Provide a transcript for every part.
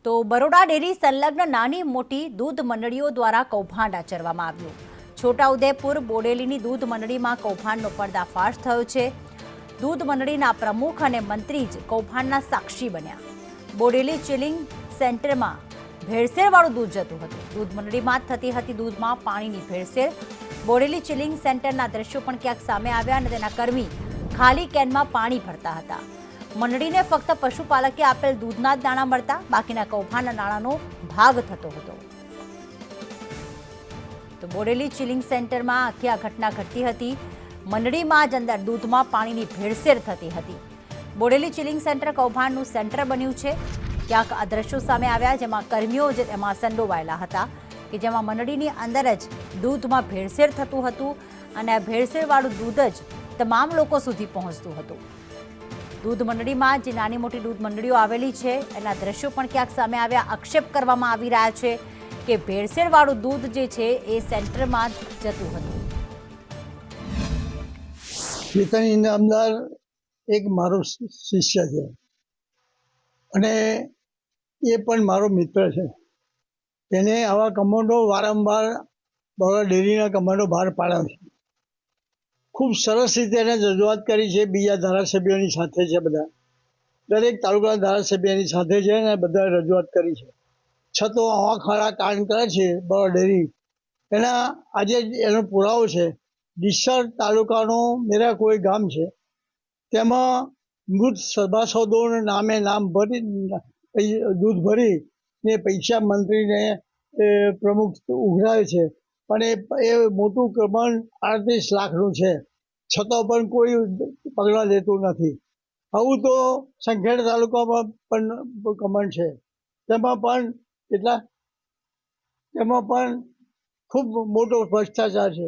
તો બરોડા ડેરી સંલગ્ન નાની મોટી દૂધ મંડળીઓ દ્વારા કૌભાંડ આચરવામાં આવ્યું। છોટાઉદેપુર બોડેલીની દૂધ મંડળીમાં કૌભાંડનો પર્દાફાશ થયો છે। દૂધ મંડળીના પ્રમુખ અને મંત્રી જ કૌભાંડના સાક્ષી બન્યા। બોડેલી ચિલિંગ સેન્ટરમાં ભેળસેળવાળું દૂધ જતું હતું। દૂધ મંડળીમાં થતી હતી દૂધમાં પાણીની ભેળસેળ। બોડેલી ચિલિંગ સેન્ટરના દ્રશ્યો પણ ક્યાંક સામે આવ્યા અને તેના કર્મી ખાલી કેનમાં પાણી ભરતા હતા। મંડળીને ફક્ત પશુપાલકે આપેલ દૂધના જ દાણા મળતા, બાકીના કૌભાંડના નાણાંનો ભાગ થતો હતો। તો બોડેલી ચિલિંગ સેન્ટરમાં આખી આ ઘટના ઘટતી હતી। મંડળીમાં જ અંદર દૂધમાં પાણીની ભેળસેળ થતી હતી। બોડેલી ચિલિંગ સેન્ટર કૌભાંડનું સેન્ટર બન્યું છે। ક્યાંક આ દ્રશ્યો સામે આવ્યા જેમાં કર્મીઓ જ એમાં સંડોવાયેલા હતા કે જેમાં મંડળીની અંદર જ દૂધમાં ભેળસેળ થતું હતું અને આ ભેળસેળવાળું દૂધ જ તમામ લોકો સુધી પહોંચતું હતું। દૂધ મંડળીમાં જે નાની મોટી દૂધ મંડળીઓ આવેલી છે એના દ્રશ્યો પણ ક્યાંક સામે આવ્યા। આક્ષેપ કરવામાં આવી રહ્યા છે કે ભેળસેળવાળું દૂધ જે છે એ સેન્ટરમાં જતું હતું। કેતન ઇનામદાર એક મારો શિષ્ય છે અને એ પણ મારો મિત્ર છે। એને આવા કમાન્ડો વારંવાર બરોડા ડેરીના કમાન્ડો બહાર પાડ્યા છે। ખૂબ સરસ રીતે એને રજૂઆત કરી છે। બીજા ધારાસભ્યોની સાથે છે, બધા દરેક તાલુકાના ધારાસભ્યની સાથે છે અને બધા રજૂઆત કરી છે। છતાં આવા ખરા કાંડ કરે છે બરોડા ડેરી। એના આજે એનો પુરાવો છે। ડીસર તાલુકાનો મેરાકોઈ ગામ છે, તેમાં મૃત સભાસદોના નામે નામ ભરી દૂધ ભરી ને પૈસા મંત્રીને પ્રમુખ ઉઘરાવે છે, પણ એ મોટું કૌભાંડ 38 લાખનું છે, છતાં પણ કોઈ પગલાં લેતું નથી। આવું તો સંખેડા તાલુકામાં પણ કૌભાંડ છે, તેમાં પણ ખૂબ મોટો ભ્રષ્ટાચાર છે।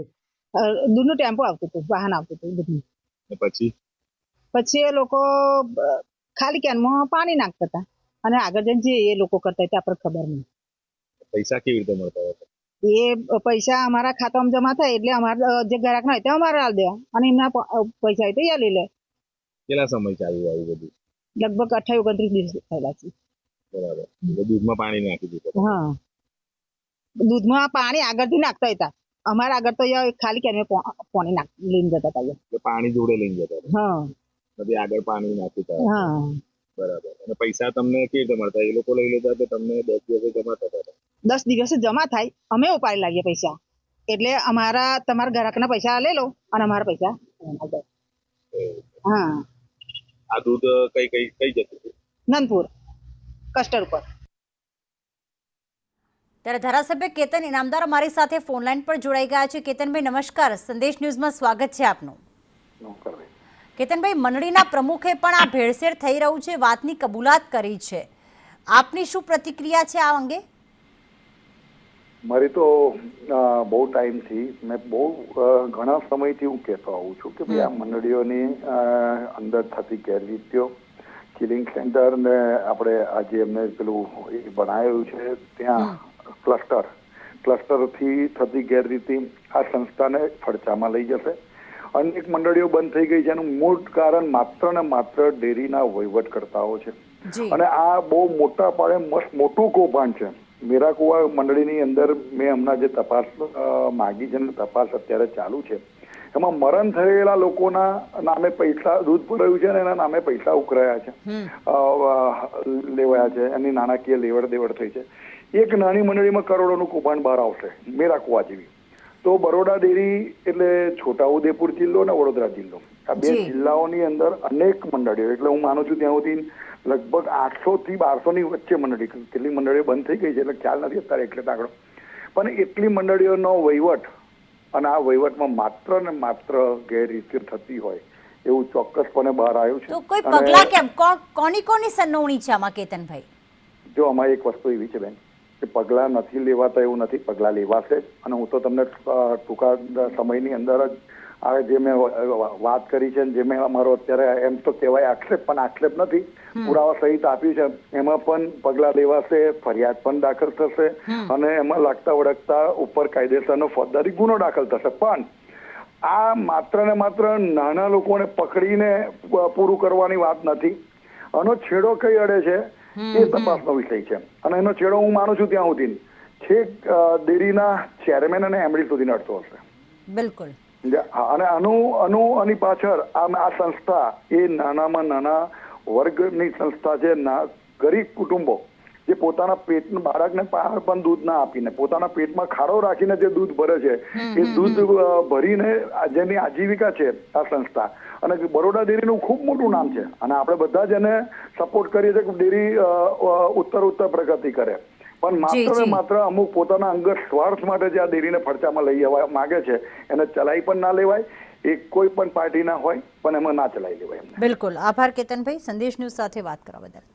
દૂધનું ટેમ્પો આવતું હતું, વાહન આવતું હતું દૂધનું। પછી એ લોકો ખાલી કેનમાં પાણી નાખતા હતા અને આગળ જઈને જે એ લોકો કરતા હતા આપણને ખબર નહીં। પૈસા કેવી રીતે મળતા હતા? એ પૈસા અમારા ખાતામાં જમા થાય એટલે અમારા જે ગ્રાહક ના હોય તે અમારે આલ દેવા અને એમના પૈસા હોય તો એ લઈ લે। કેટલા સમય ચાલ્યું આવું બધું? લગભગ 28-29 દિવસ થયેલા છે। બરાબર। દૂધમાં પાણી નાખી દીધું? હા, દૂધમાં પાણી આગળથી નાખતા હતા, અમારા આગળ તો ખાલી કેનમાં પાણી લઈને જતા હતા। પાણી જોડે લઈને જતા હતા? હા, પછી આગળ પાણી નાખ્યું? હા, બરાબર। અને પૈસા તમને કેવી રીતે મળતા? એ લોકો લઈ લેતા કે તમને 10 દિવસે જમા થતા હતા? 10 દિવસે જમા થાય, અમે ઉપાડી લાગીએ પૈસા, એટલે તમારા ગ્રાહકના પૈસા લઈ લો અને અમારા પૈસા। હા, આ દૂધ કઈ જતું હતું? નંદપુર કસ્ટર ઉપર। ત્યારે ધારાસભ્ય કેતન ઇનામદાર અમારી સાથે ફોનલાઈન પર જોડાઈ ગયા છે। કેતનભાઈ નમસ્કાર, સંદેશ ન્યૂઝમાં સ્વાગત છે આપનું। કેતનભાઈ, મંડળીના પ્રમુખે પણ આ ભેળસેળ થઈ રહ્યું છે વાતની કબૂલાત કરી છે, આપની શું પ્રતિક્રિયા છે આ અંગે? મારી તો બહુ ટાઈમથી મેં ઘણા સમયથી હું કહેતો આવું છું કે ભાઈ આ મંડળીઓની અંદર થતી ગેરરીતિઓ, ચિલિંગ સેન્ટર ને આપણે આજે એમને પેલું બનાવેલું છે ત્યાં ક્લસ્ટરથી થતી ગેરરીતિ આ સંસ્થાને ફડચામાં લઈ જશે। અનેક મંડળીઓ બંધ થઈ ગઈ છે, એનું મૂળ કારણ માત્ર ને માત્ર ડેરીના વહીવટકર્તાઓ છે અને આ બહુ મોટા પાયે મોટું કૌભાંડ છે। મેરાકુવા મંડળીની અંદર મેં હમણાં જે તપાસ માગી છે, તપાસ અત્યારે ચાલુ છે, એમાં મરણ થયેલા લોકોના નામે પૈસા દૂધ ભરાયું છે અને એના નામે પૈસા ઉઘરાયા છે, લેવાયા છે, એની નાણાકીય લેવડ દેવડ થઈ છે। એક નાની મંડળીમાં કરોડોનું કૌભાંડ બહાર આવશે મેરાકુવા જેવી। તો બરોડા ડેરી એટલે છોટાઉદેપુર જિલ્લો અને વડોદરા જિલ્લો, આ બે જિલ્લાઓની અંદર અનેક મંડળીઓ, એટલે હું માનું છું ત્યાં સુધી લગભગ 800 થી 1200 વચ્ચે મંડળી, કેટલી મંડળીઓ બંધ થઈ ગઈ છે એટલે ખ્યાલ નથી અત્યારે એટલે આગળ, પણ એટલી મંડળીઓનો વહીવટ અને આ વહીવટમાં માત્ર ને માત્ર ગેરરીતિ થતી હોય એવું ચોક્કસપણે બહાર આવ્યું છે। તો કોઈ પગલાં કેમ, કોની સંડોવણી છે આમાં કેતનભાઈ? જો આમાં એક વસ્તુ એવી છે બેન કે પગલાં નથી લેવાતા એવું નથી, પગલાં લેવાશે અને હું તો તમને ટૂંકા સમયની અંદર જ આ જે મેં વાત કરી છે, જે મેં અમારો અત્યારે એમ તો કહેવાય આક્ષેપ, પણ આક્ષેપ નથી, પુરાવા સહિત આપ્યું છે, એમાં પણ પગલાં લેવાશે, ફરિયાદ પણ દાખલ થશે અને એમાં લાગતા વળગતા ઉપર કાયદેસરનો ફોજદારી ગુનો દાખલ થશે। પણ આ માત્ર ને માત્ર નાના લોકોને પકડીને પૂરું કરવાની વાત નથી। આનો છેડો કઈ અડે છે એ તપાસનો વિષય છે. અને એનો છેડો હું માનું છું ત્યાં સુધી છેક ડેરીના ચેરમેન અને એમડી સુધી અડતો હશે. બિલકુલ. અને આની પાછળ આ સંસ્થા એ નાનામાં નાના વર્ગની સંસ્થા છે. ગરીબ કુટુંબો જે પોતાના પેટનું બાળકને પણ દૂધ ના આપીને પોતાના પેટમાં ખાડો રાખીને જે દૂધ ભરે છે એ દૂધ ભરીને જેની આજીવિકા છે આ સંસ્થા. અને બરોડા ડેરીનું ખૂબ મોટું નામ છે અને આપણે બધા જ એને સપોર્ટ કરીએ છીએ કે ડેરી ઉત્તર પ્રગતિ કરે. પણ માત્ર ને માત્ર અમુક પોતાના અંગત સ્વાર્થ માટે જે આ ડેરીને ફડચામાં લઈ આવવા માંગે છે એને ચલાવી પણ ના લેવાય. એ કોઈ પણ પાર્ટી ના હોય પણ એમાં ના ચલાવી લેવાય. બિલકુલ. આભાર કેતનભાઈ, સંદેશ ન્યૂઝ સાથે વાત કરવા બદલ.